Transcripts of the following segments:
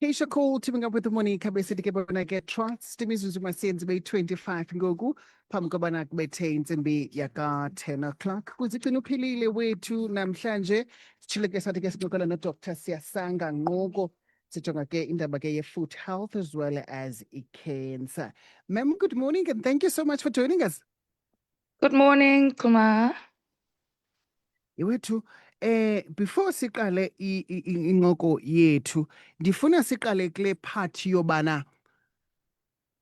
Keisha Cole teaming up with the Monica basically bona get trust imizuzu masenzi be 25 ngoku phambi kobana kubethe intsimbi yaka 10 o'clock kuzigcina uphilile wethu namhlanje sitshile ke sathi ke sincokola noDr Siyasanga Nqoko sijonga ke indaba ke ye-foot health as well as cancer. Ma'am, good morning and thank you so much for joining us. Good morning, Kumar. Iwethu before siqale inqoko yethu ndifuna siqale kule part yobana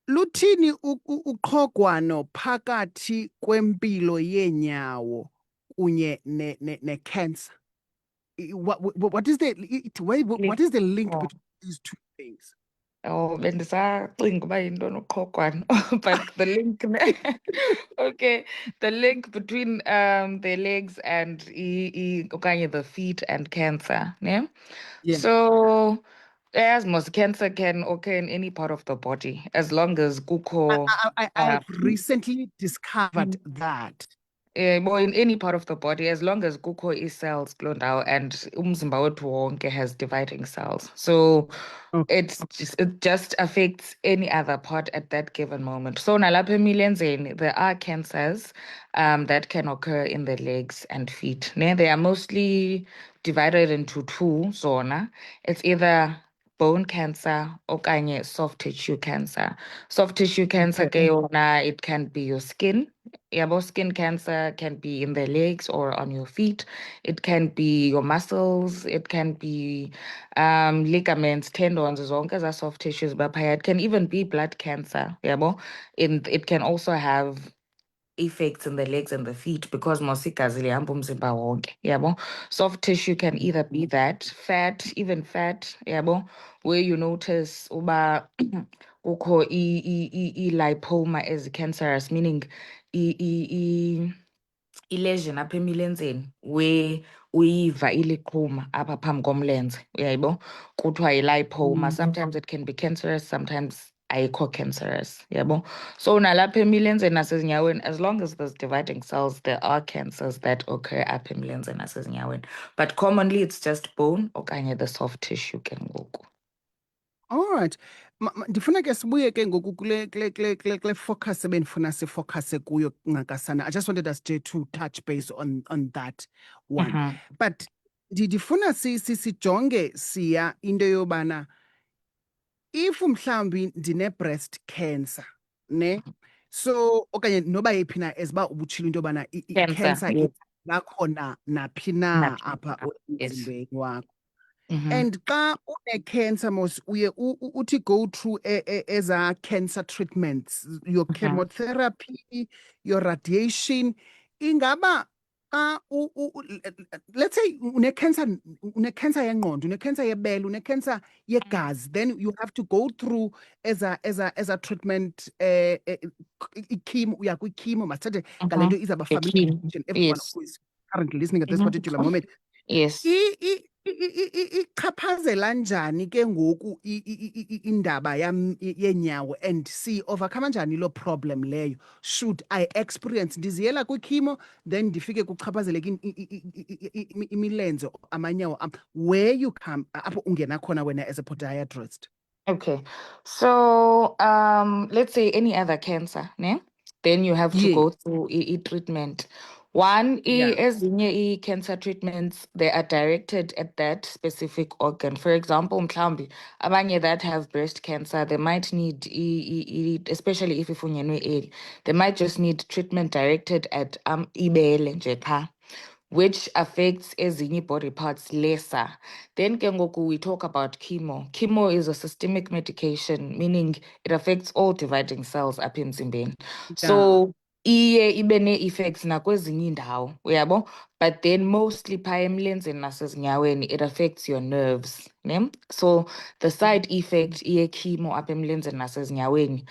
luthini uqhogwano phakathi kwempilo yenyawo kunye ne-cancer. What is the link between these two things? Oh, bendisacinga uba yintoni uqhogwano, but the link okay, the link between the legs and okanye the feet and cancer, yeah? Yeah. So as most cancer can occur in any part of the body as long as kukho I've recently discovered that. Well, in any part of the body, as long as kukho cells kuloo ndawo and umzimba wethu wonke has dividing cells. So it just affects any other part at that given moment. So nalapha emilenzeni, there are cancers that can occur in the legs and feet. They are mostly divided into two zona. It's either bone cancer okanye soft tissue cancer. Soft tissue cancer ke yona, it can be your skin. Yabo, skin cancer can be in the legs or on your feet. It can be your muscles. It can be ligaments, tendons, zonke eza soft tissues baphaya. It can even be blood cancer. Yabo, it can also have effects in the legs and the feet because mosigazi lihamba umzimba wonke, yabo. Soft tissue can either be that fat, even fat, yabo, where you notice uba kukho i-lipoma as cancerous, meaning i-lesion apha emilenzeni where uyiva iliqhuma apha phambi komlenze, uyayibo, kuthiwa yi-lipoma. Sometimes it can be cancerous, sometimes ayikho cancerous, yabo. So nalapha emilenzeni nasezinyaweni, as long as there's dividing cells, there are cancers that occur apha emilenzeni nasezinyaweni. But commonly it's just bone okanye the soft tissue ke ngoku. All right. Ndifuna ke sibuye ke ngoku kule focus ebendifuna sifocuse kuyo Nqakasana. I just wanted us to touch base on that one. But ndifuna sijonge siya into yobana if mhlambi ndine-breast cancer, ne? So okanye noba yiphi na eziba ubutshilo into yobana i-cancer nakhona naphi na apha emzimbeni wakho. And xa une-cancer mos uye uthi go through eza cancer treatments, your chemotherapy, your radiation. Ingaba let's say une-cancer yengqondo, une-cancer yebele, une-cancer yegazi, then you have to go through eza treatment chemo, uya kwi-chemo, masithathe ngale nto izaba family, everyone who is currently listening at this particular moment. Yes. Ichaphazela njani ke ngoku indaba yam yenyawo and overcome njani lo problem leyo? Should I experience ndiziyela kwi-chemo then ndifike kuchaphazeleke imilenze amanyawo am, where you come apho ungena khona wena as a podiatrist? Okay, so let's say any other cancer, ne? Then you have to go through treatment. One, ezinye cancer treatments, they are directed at that specific organ. For example, mhlawumbi abanye that have breast cancer, they might need, especially if ifunyenwe early, they might just need treatment directed at ibele nje qha, which affects ezinye body parts lesser. Then ke ngoku we talk about chemo. Chemo is a systemic medication, meaning it affects all dividing cells apha emzimbeni. So iye ibe nee-effects nakwezinye iindawo, uyabo? But then mostly phaa emlenzeni nasezinyaweni, it affects your nerves, ne? So the side effect ye-chemo apha emlenzeni nasezinyaweni,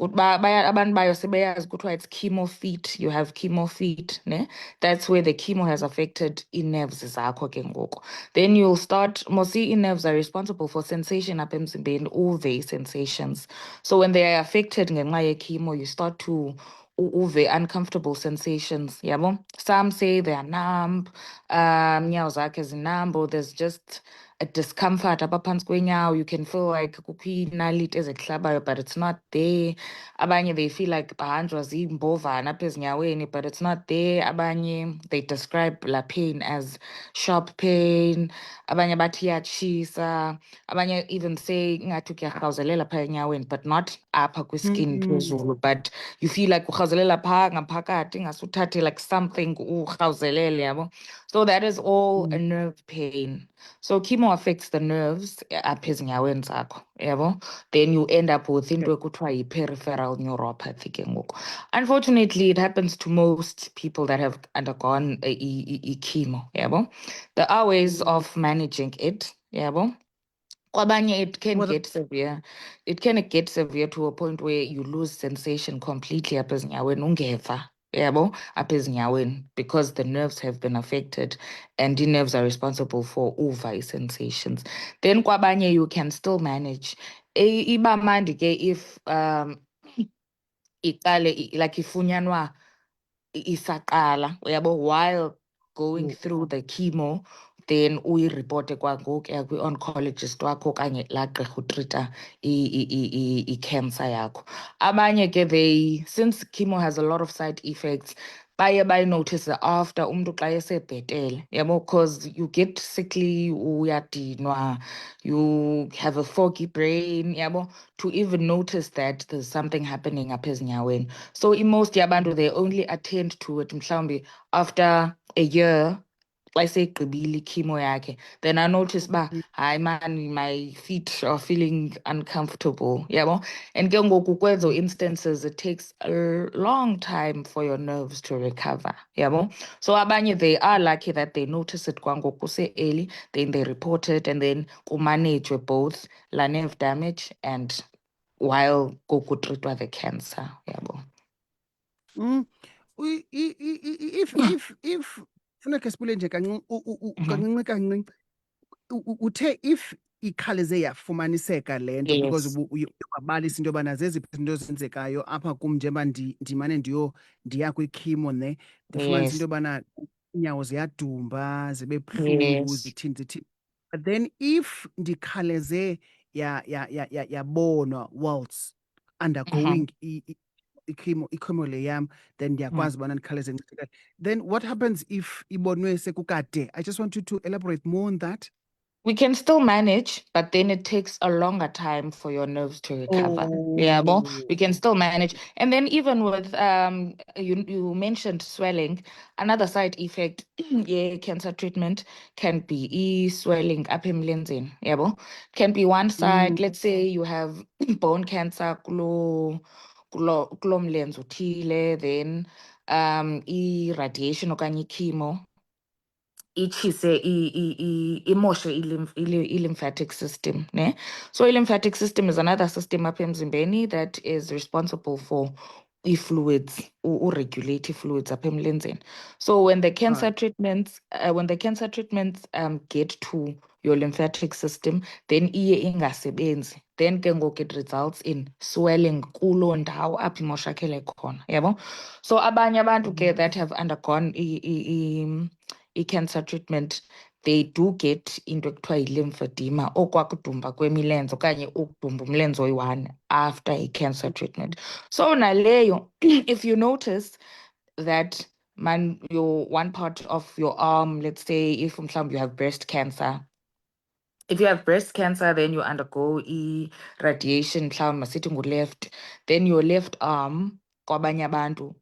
abantu bayo sebeyazi kuthiwa it's chemo feet, you have chemo feet, ne? That's where the chemo has affected i-nerves zakho ke ngoku. Then you'll start, mostly i-nerves are responsible for sensation apha emzimbeni, all the sensations. So when they are affected ngenxa ye-chemo, you start to uve uncomfortable sensations, yabo? Some say they are numb, nyawo zakhe zinumb, or there's just a discomfort apha going out. You can feel like kukho inaliti ezikuhlabayo, but it's not there. Abanye, they feel like bahanjwa ziimbovane apha ezinyaweni, but it's not there. Abanye, they describe la pain as sharp pain. Abanye bathi iyatshisa. Abanye even say ngathi kuyarhawuzelela phaa enyaweni, but not apha kwiskin phezulu, but you feel like urhawuzelela phaa ngaphakathi, ngasuthathe like something urhawuzelele, yabo. So that is all a nerve pain. So chemo affects the nerves apha ezinyaweni zakho, yabo. Then you end up with into ekuthiwa yi-peripheral neuropathy ke ngoku. Unfortunately, it happens to most people that have undergone chemo, yabo. There are ways of managing it, yabo. Kwabanye, it can get severe. It can get severe to a point where you lose sensation completely apha ezinyaweni, ungeva, yabo, apha ezinyaweni, because the nerves have been affected and the nerves are responsible for uva sensations. Then kwabanye, you can still manage. Iba mandi ke if iqale like ifunyanwa isaqala, yabo, while going through the chemo, then uyireporte kwangoku kwi-oncologist wakho okanye laa gqirha utrita i-cancer yakho. Abanye ke, since chemo has a lot of side effects, baye bayinotice after umntu xa esebhetele, yabo, because you get sickly, uyadinwa, you have a foggy brain, yabo, to even notice that there's something happening apha ezinyaweni. So most yabantu, they only attend to it mhlawumbi after a year, xa seyigqibile chemo yakhe. Then I notice hayi man, my feet are feeling uncomfortable, yabo. And ke ngoku kwezo instances, it takes a long time for your nerves to recover, yabo. So abanye, they are lucky that they notice it kwangoku se-early, then they report it, and then kumanejwe both la nerve damage and while kukutreatwa the cancer, yabo. If funeka sibule nje kancinci uthe if ikhawuleze yafumaniseka le nto, because uyabalisa into yobana zeziphi izinto ezenzekayo apha kum njengoba ndimane ndiya kwikhimo ne ndifumanisa into yobana iinyawo ziyadumba, zibe buhlungu, zithini. But then if ndikhaleze yabonwa whilst undergoing ichemo le yam, then ndiyakwazi ubana ndikhawuleze ndincedakale. Then what happens if ibonwe sekukade? I just want you to elaborate more on that. We can still manage, but then it takes a longer time for your nerves to recover. Yeah, well, we can still manage. And then even with you mentioned swelling, another side effect, cancer treatment can be swelling up emlenzeni. Yeah, well, can be one side. Let's say you have bone cancer, kulo mlenze uthile, then radiation okanye chemo itshise imoshe i-lymphatic system, ne? So i-lymphatic system is another system apha emzimbeni that is responsible for fluids, regulate fluids apha emlenzeni. So when the cancer treatments get to your lymphatic system, then iye ingasebenzi, then ke ngoku it results in swelling kuloo ndawo apho imoshakele khona, yabo. So abanye abantu ke that have undergone i-cancer treatment, they do get into ekuthiwa yi-lymphedema, okwakudumba kwemilenze okanye ukudumba umlenze oyi-one after i-cancer treatment. So naleyo, if you notice that your one part of your arm, let's say if you have breast cancer, if you have breast cancer, then you undergo radiation, masithi ngu-left, then your left arm, kwabanye abantu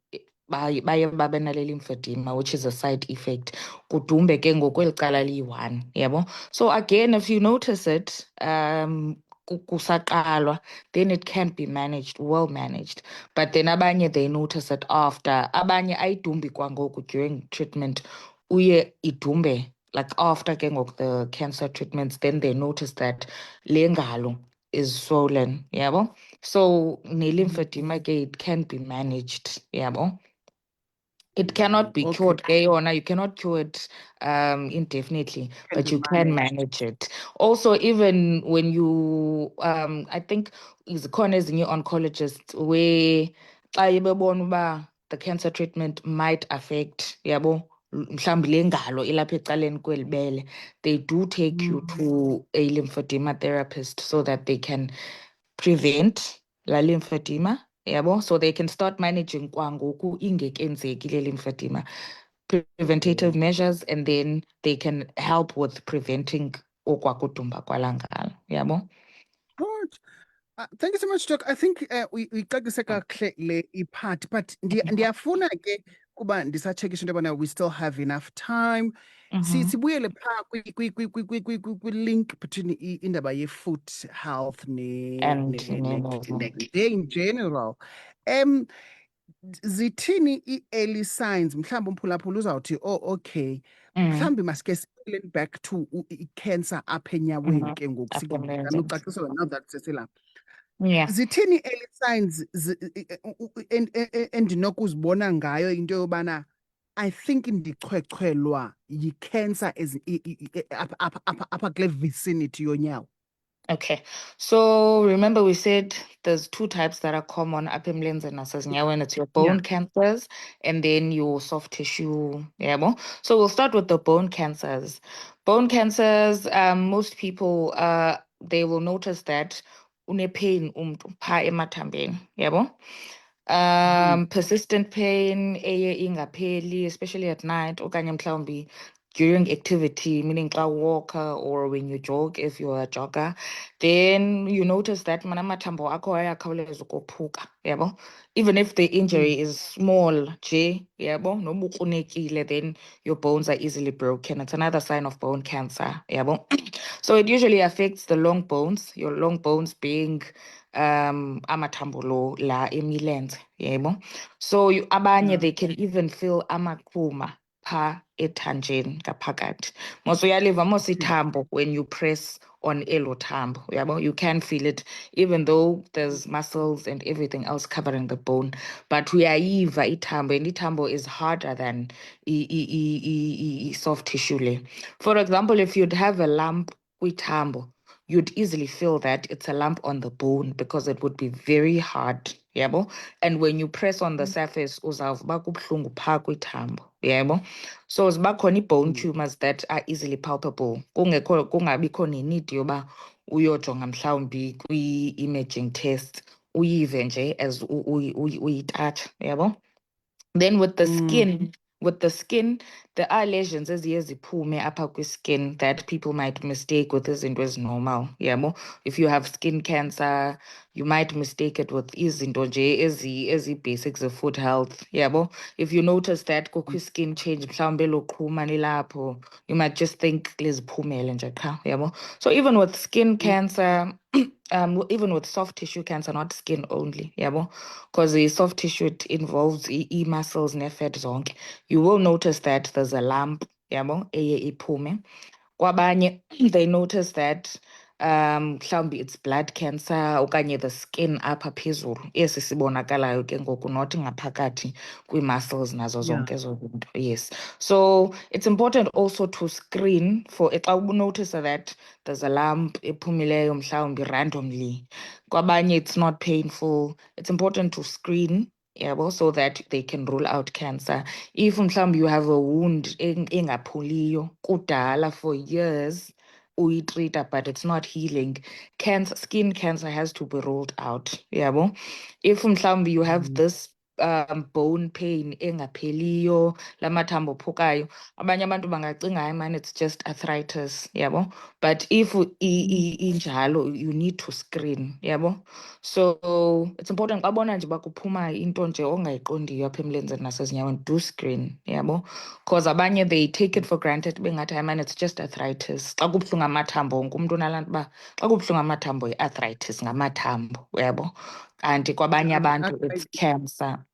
baye babe nale lymphedema, which is a side effect, kudumbe ke ngokweli cala liyi-one, yabo. So again, if you notice it kusaqalwa, then it can be managed, well managed. But then abanye, they notice it after. Abanye ayidumbi kwangoku during treatment, uye idumbe like after ke ngoku the cancer treatments, then they notice that le ngalo is swollen, yabo. So ne-lymphedema ke, it can be managed, yabo. It cannot be cured, Yona. You cannot cure it indefinitely, but you can manage it. Also, even when you, I think, is corners in your oncologist where the cancer treatment might affect, yabo, mhlawumbi le ngalo ilapha ecaleni kwelibele, they do take you to a lymphedema therapist so that they can prevent la lymphedema, yabo, so they can start managing kwangoku ingekenzeki le lymphedema, preventative measures, and then they can help with preventing okwakudumba kwala ngalo, yabo. Good. Thank you so much, Doc. I think we uyixakise kakuhle le ipart, but ndiyafuna ke kuba ndisatshekisha into yobana we still have enough time. Sibuyele phaa kwi-link between indaba ye-foot health And in general. Zithini i-early signs mhlawumbi umphulaphula uzawuthi okay mhlawumbi maske sibuyele back to i-cancer apha enyaweni ke ngoku sikuzame ucaciselwa now that seselapha. yeah. Zithini early signs endinokuzibona ngayo into yobana I think ndichwechwelwa yi-cancer apha kule vicinity yonyawo? Okay, so remember we said there's two types that are common up in when it's your bone cancers and then your soft tissue. Yeah, so we'll start with the bone cancers. Bone cancers, most people they will notice that une pain pha emathambeni, yabo. Persistent pain eye ingapheli, especially at night, okanye mhlawumbi during activity, meaning xa walker or when you jog, if you're a jogger, then you notice that manamathambo akho ayakhawuleza ukophuka, yabo. Even if the injury is small, nje, yabo, noba ukrunekile, then your bones are easily broken. It's another sign of bone cancer, yabo. So it usually affects the long bones, your long bones being amathambo lo la emilenze, yebo. So abanye they can even feel amaqhuma pha ethanjeni ngaphakathi. Mos uyaliva mos ithambo when you press on elo thambo, yabo. You can feel it even though there's muscles and everything else covering the bone, but uyayiva ithambo, and ithambo is harder than soft tissue le. For example, if you'd have a lump kwithambo, you'd easily feel that it's a lump on the bone because it would be very hard, yabo. And when you press on the surface, uzawuva kubuhlungu phaa kwithambo, yabo. So ziba khona bone tumors that are easily palpable. Kungabikho ne-need yoba uyojonga mhlawumbi kwi-imaging test, uyive nje as uyitouch, yabo. Then with the skin, there are lesions eziye ziphume apha kwi-skin that people might mistake with izinto ezinormal, yabo. If you have skin cancer, you might mistake it with izinto nje ezi-basic ze-foot health, yabo. If you notice that kukho skin change, mhlawumbi elo qhuma lilapho, you might just think liziphumele nje qha, yabo. So even with skin cancer, even with soft tissue cancer, not skin only, yabo, because the soft tissue, it involves muscles ne-fat zonke. You will notice that there's a lump, yabo, eye iphume. Kwabanye, they notice that mhlawumbi it's blood cancer okanye the skin apha phezulu esi sibonakalayo ke ngoku, not ngaphakathi kwi-muscles nazo zonke ezo zinto. Yes, so it's important also to screen for xa unotice that there's a lump ephumileyo mhlawumbi randomly. Kwabanye it's not painful. It's important to screen, yabo, so that they can rule out cancer. If mhlawumbi you have a wound engaphuliyo kudala for years, uyitreata but it's not healing, skin cancer has to be ruled out, yabo. If mhlawumbi you have this bone pain engapheliyo, lamathambo ophukayo, abanye abantu bangacinga hayi man it's just arthritis, yabo. But if injalo, you need to screen, yabo. So it's important xa bona nje uba kuphuma into nje ongayiqondiyo apha emlenzeni nasezinyaweni, do screen, yabo. Because abanye they take it for granted bengathi hayi man it's just arthritis. Xa kubuhlungu amathambo, wonke umuntu unalaa nto uba xa kubuhlungu amathambo yi-arthritis, ngamathambo, yabo. Kanti kwabanye abantu it's cancer.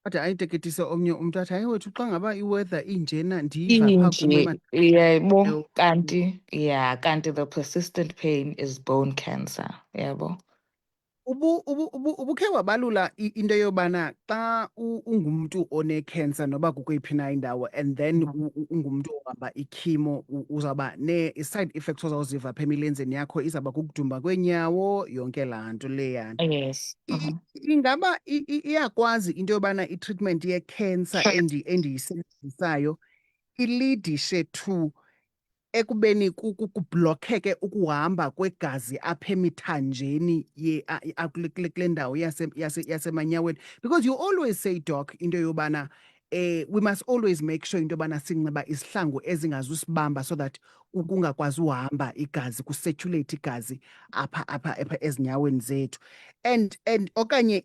Ade ayiteketise omnye umntu athi hayi wethu xa ngaba i-weather injena ndiva phaa kum yebo, kanti the persistent pain is bone cancer, yabo. ubukhe wabalula into yobana xa ungumntu one-cancer noba kukweyiphi na indawo and then ungumntu ohamba ikhimo uzawuba ne-side effects ozawuziva apha emilenzeni yakho izawuba kukudumba kweenyawo yonke laa nto leyana. Yes. Ingaba iyakwazi into yobana i-treatment ye-cancer endiyisebenzisayo ilidishe to ekubeni kublokheke ukuhamba kwegazi apha emithanjeni kule ndawo yasemanyaweni? Because you always say, Doc, into yobana we must always make sure into yobana sinxiba izihlangu ezingazusibamba so that kungakwazi uhamba igazi, kucirculate igazi apha ezinyaweni zethu. And okanye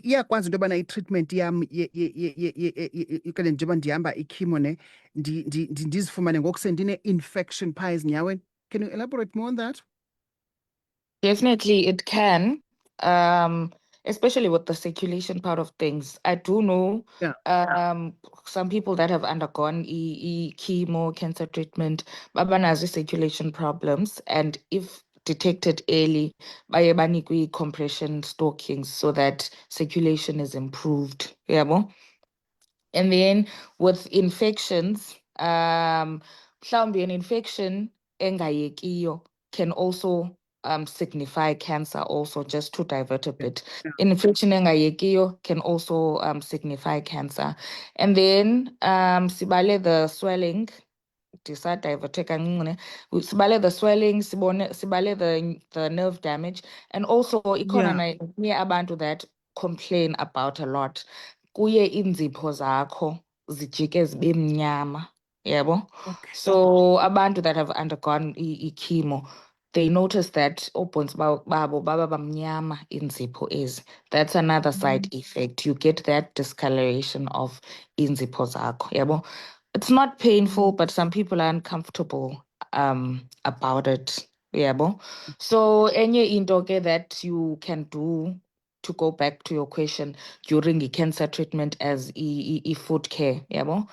iyakwazi into yobana i-treatment yam okanye njengoba ndihamba ikhimo ne ndizifumane ngokuse-ndine-infection phaa ezinyaweni. Can you elaborate more on that? Definitely it can, especially with the circulation part of things. I do know some people that have undergone chemo, cancer treatment, babanazo circulation problems, and if detected early, baye banikwe compression stockings so that circulation is improved. Yabo? And then with infections, mhlawumbi an infection engayekiyo can also signify cancer also, just to divert a bit. Infection engayekiyo can also signify cancer. And then sibale the swelling, sibale the swelling, sibale the nerve damage, and also ikhona abantu that complain about a lot. Kuye iinzipho zakho zijike zibe mnyama, yabo? Okay. So abantu that have undergone chemo, they notice that oobhontsi babo baba bamnyama iinzipho ezi. That's another side effect. You get that discoloration of iinzipho zakho, yabo? It's not painful, but some people are uncomfortable about it, yabo? So enye into ke that you can do, to go back to your question, during the cancer treatment as food care, yabo?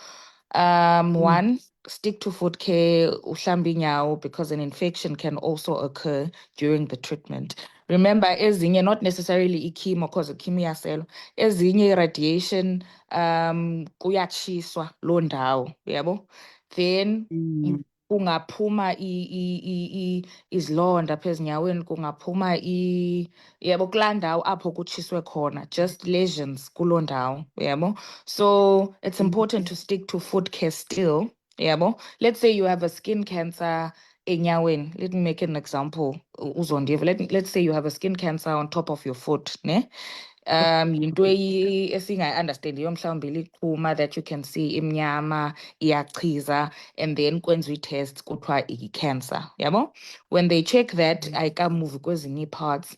One, stick to food care, uhlambe iinyawo, because an infection can also occur during the treatment. Remember, ezinye, not necessarily chemo, because chemo iyaselwa, ezinye radiation, kuyatshiswa loo ndawo, yabo? Then kungaphuma izilonda apha ezinyaweni, kungaphuma yabo, kulaa ndawo apho kutshiswe khona, just lesions kuloo ndawo, yabo? So it's important to stick to food care still, yabo? Let's say you have a skin cancer enyaweni. Let me make an example, uzondiva. Let's say you have a skin cancer on top of your foot, ne? Yinto esingayi-understandiyo mhlawumbi lichuma that you can see imnyama, iyachiza, and then kwenziwa ii-tests kuthiwa i-cancer, yabo? When they check that ayikamuvi kwezinye ii-parts,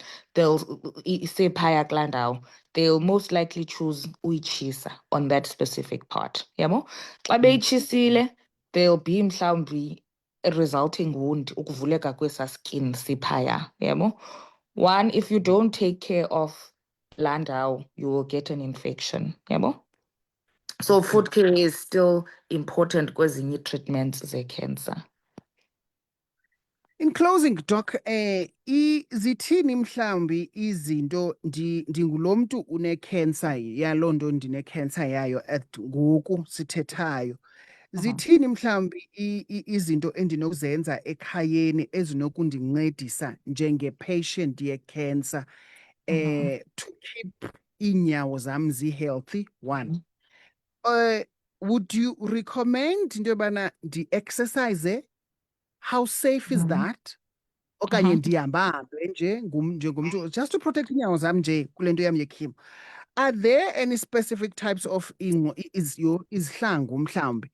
isephaya kulaa ndawo, they'll most likely choose uyitshisa on that specific part, yabo? Xa beyitshisile, there'll be mhlawumbi a resulting wound, ukuvuleka kwesaa skin siphaya, yabo? One, if you don't take care of landau, you will get an infection, yabo? So food care is still important kwezinye treatments ze-cancer. In closing, Doc, zithini mhlawumbi izinto ndingulo mntu une-cancer yaloo nto ndine-cancer yayo ngoku sithethayo. Zithini mhlawumbi izinto endinokuzenza ekhayeni ezinokundincedisa njenge-patient ye-cancer to keep iinyawo zam zi-healthy? One. Would you recommend into yobana ndi-exercise? How safe is that? Okanye ndihambahambe njengomntu just to protect iinyawo zam nje kule nto yam yekhimo. Are there any specific types of izihlangu mhlawumbi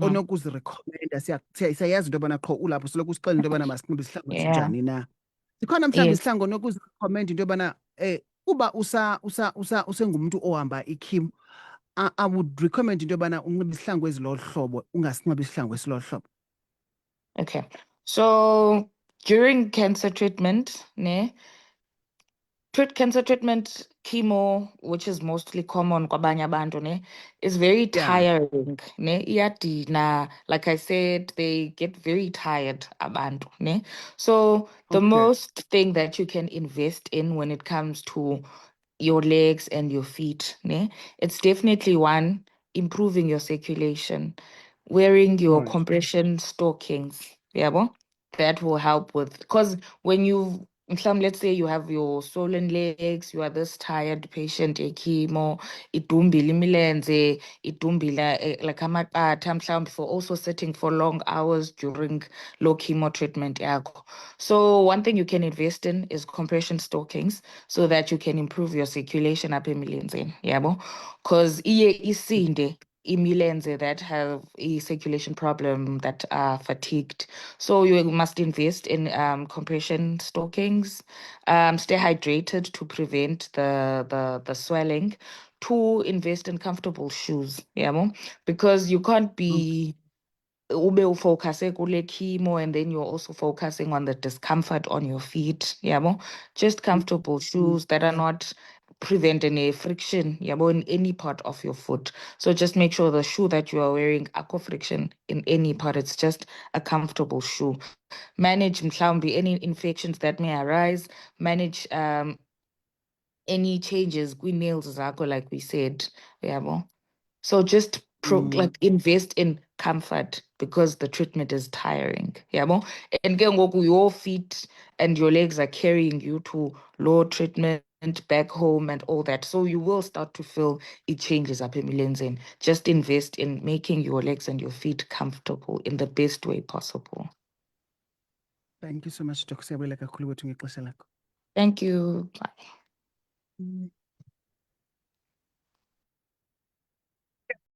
onokuzirekhomenda? Siyayazi into yobana qho ulapho soloko usixelela into yobana masinxibe isihlangu esinjani na. Zikhona mhlawumbi izihlangu onokuzirekhomenda into yobana uba usengumntu ohamba ikhimo, I would recommend into yobana unxibe isihlangu ezilolu hlobo, ungasinxibi isihlangu esilolu hlobo. Okay. So during cancer treatment, cancer treatment chemo, which is mostly common kwabanye abantu, ne, is very tiring. Ne, iyadina. Like I said, they get very tired abantu. Ne? So the most thing that you can invest in when it comes to your legs and your feet, ne, it's definitely one, improving your circulation, wearing your compression stockings. Yeah, that will help with, because when you let's say you have your swollen legs, you are this tired patient, chemo, idumbile imilenze, idumbile like amaqatha mhlawumbe, for also sitting for long hours during low chemo treatment yakho. So one thing you can invest in is compression stockings, so that you can improve your circulation up emilenzeni, yabo, because iye isinde imilenze that have a circulation problem, that are fatigued. So you must invest in compression stockings, stay hydrated to prevent the swelling, to invest in comfortable shoes, yeah, because you can't be ube focusing kule chemo and then you're also focusing on the discomfort on your feet, yeah, just comfortable shoes that are not preventing a friction, yeah, in any part of your foot. So just make sure the shoe that you are wearing akho friction in any part. It's just a comfortable shoe. Manage mhlawumbe any infections that may arise. Manage any changes kwi-nails zakho, like we said, yabo. So just like invest in comfort, because the treatment is tiring, yabo. And ke ngoku your feet and your legs are carrying you to low treatment back home and all that. So you will start to feel it changes up emilenzeni. Just invest in making your legs and your feet comfortable in the best way possible. Thank you so much, Dr. Siyabonga kakhulu ngexesha lakho. Thank you. Bye.